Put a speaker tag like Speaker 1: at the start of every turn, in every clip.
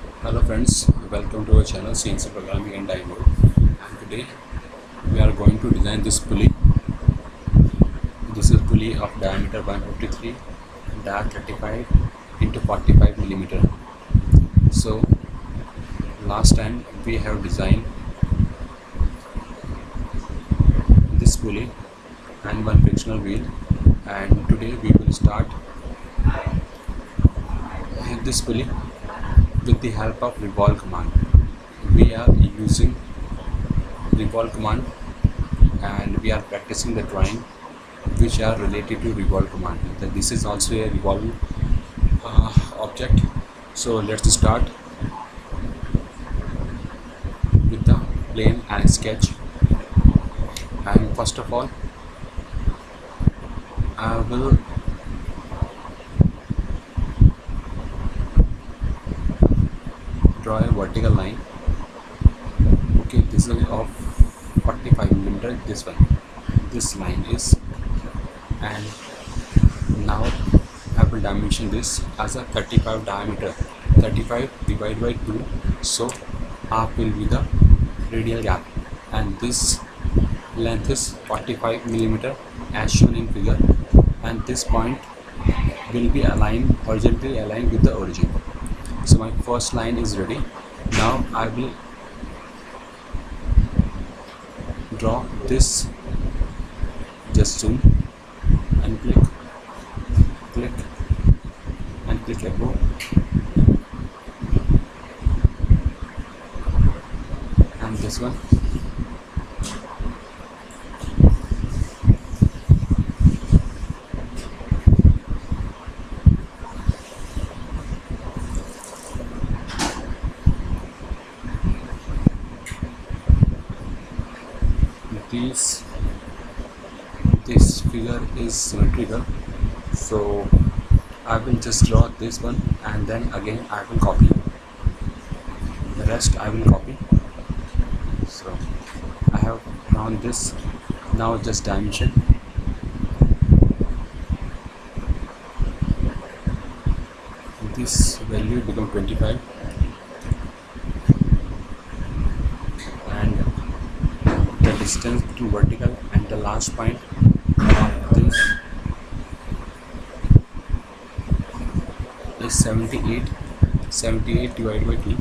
Speaker 1: Hello friends, welcome to our channel CNC Programming and I Mode. And today we are going to design this pulley. This is pulley of diameter 153, diameter 35 into 45 millimeter. So last time we have designed this pulley and one frictional wheel, and today we will start this pulley with the help of revolve command. We are using revolve command and we are practicing the drawing which are related to revolve command. This is also a revolve object. So let's start with the plane and sketch. And first of all, I will draw a vertical line. Okay, this is of 45 millimeter. This line is, and now I will dimension this as a 35 diameter. 35 divided by 2, so half will be the radial gap, and this length is 45 millimeter as shown in figure, and this point will be aligned horizontally aligned with the origin. So my first line is ready. Now I will draw this. Just zoom and click and click above, and this one. This figure is symmetrical, so I will just draw this one and then again I will copy the rest. I will copy. So I have drawn this. Now just dimension. This value become 25, and the distance between vertical and the last point of this is 78 divided by 2,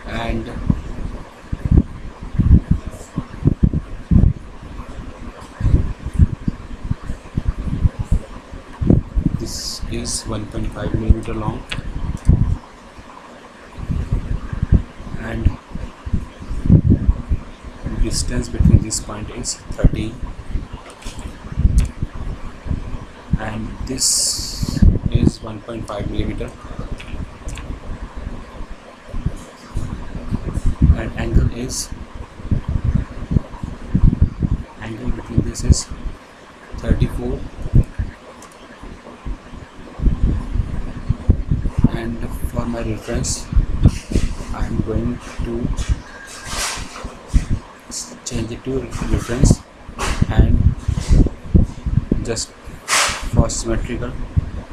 Speaker 1: and this is 1.5 millimeter long, and the distance between this point is 13, and this is 1.5 millimeter, and angle between this is 34, and for my reference I am going to change it to reference, and just for symmetrical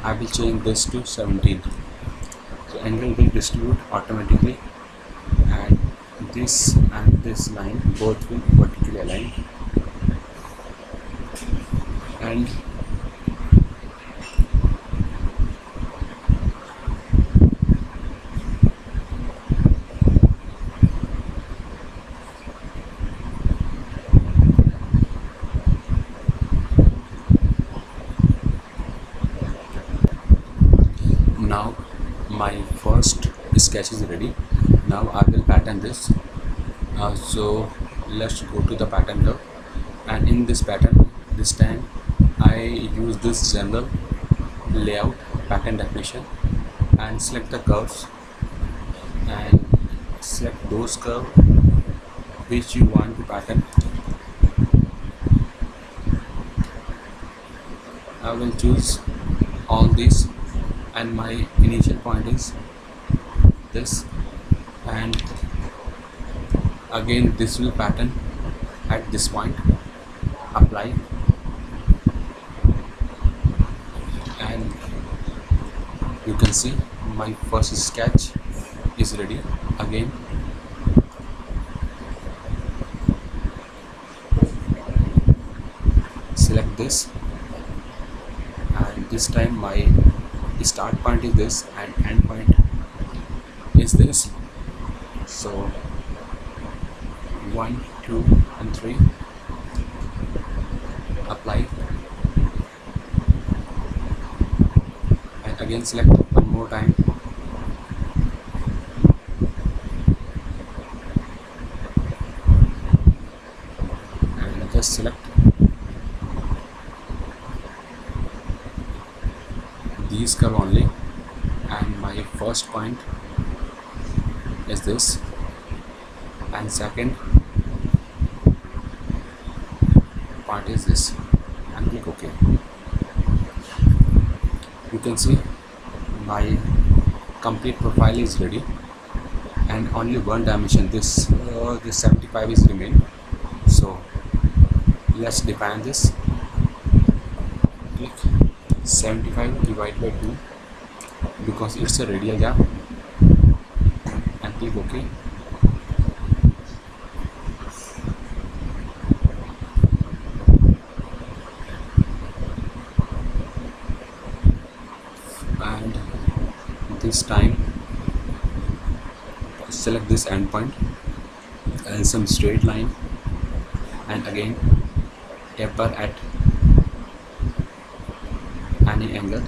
Speaker 1: I will change this to 17. So angle will distribute automatically, and this line both will vertically align, and now my first sketch is ready. Now I will pattern this. So let's go to the pattern curve, and in this pattern this time I use this general layout pattern definition and select the curves and select those curves which you want to pattern. I will choose all these, and my initial point is this, and again this will pattern at this point. Apply, and You can see my first sketch is ready. Again, select this, and this time my start point is this and end point is this. So 1, 2 and 3, apply, and again select one more time, and just select these curve only, and my first point is this and second part is this, and click OK. You can see my complete profile is ready, and only one dimension, this 75 is remain. So let's define this. Click 75 divided by 2 because it's a radial gap, and click OK. And this time select this endpoint and some straight line, and again taper at any angle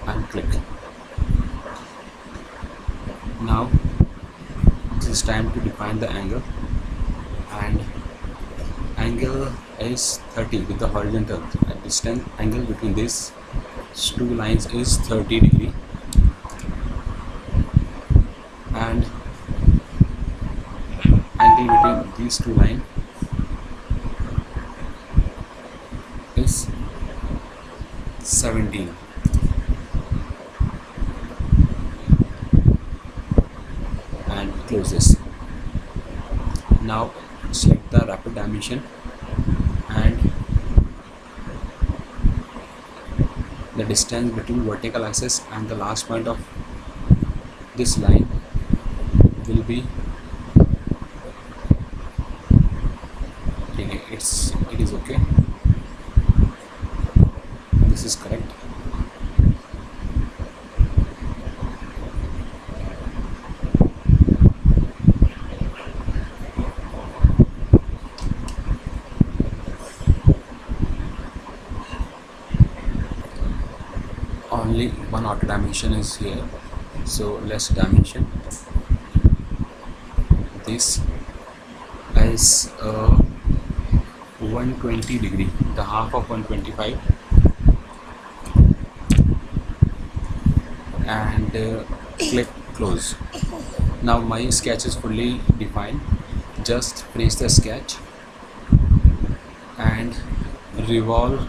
Speaker 1: and click. Now it is time to define the angle, and angle is 30 with the horizontal, and distance angle between these two lines is 30 degree, and angle between these two lines is 17. And close this. Now select the rapid dimension, and the distance between vertical axis and the last point of this line will be, it is okay, this is correct. Only one auto dimension is here, so let's dimension this as 120 degree, the half of 125, and click close. Now my sketch is fully defined. Just finish the sketch and revolve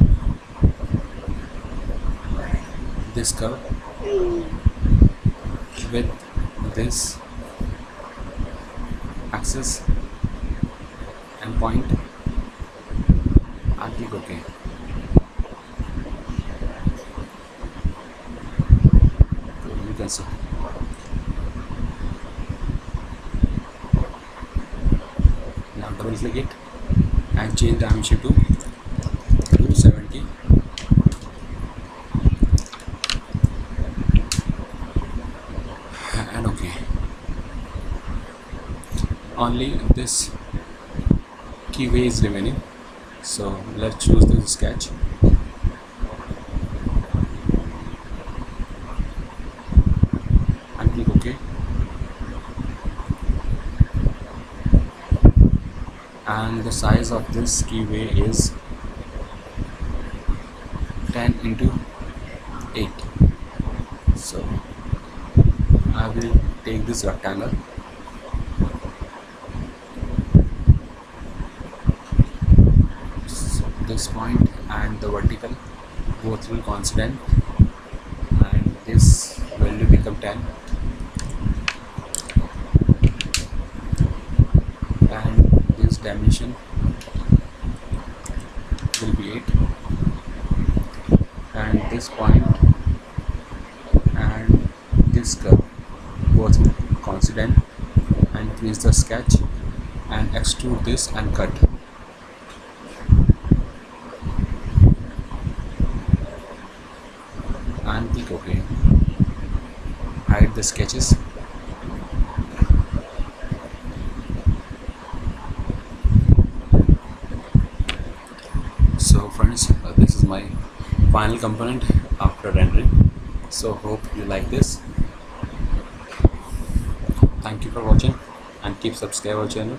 Speaker 1: this curve with this axis and point, and click OK. You can see. Now double click it and change dimension to 270, and OK. Only this keyway is remaining, so let's choose the sketch. And click OK. And the size of this keyway is 10 into 8. So I will take this rectangle, this point and the vertical both will constant, and this value become 10, and this dimension will be 8, and this point this curve both coincident, and increase the sketch and extrude this and cut. And click OK. Hide the sketches. So friends, this is my final component after rendering. So hope you like this. Thank you for watching and keep subscribe our channel.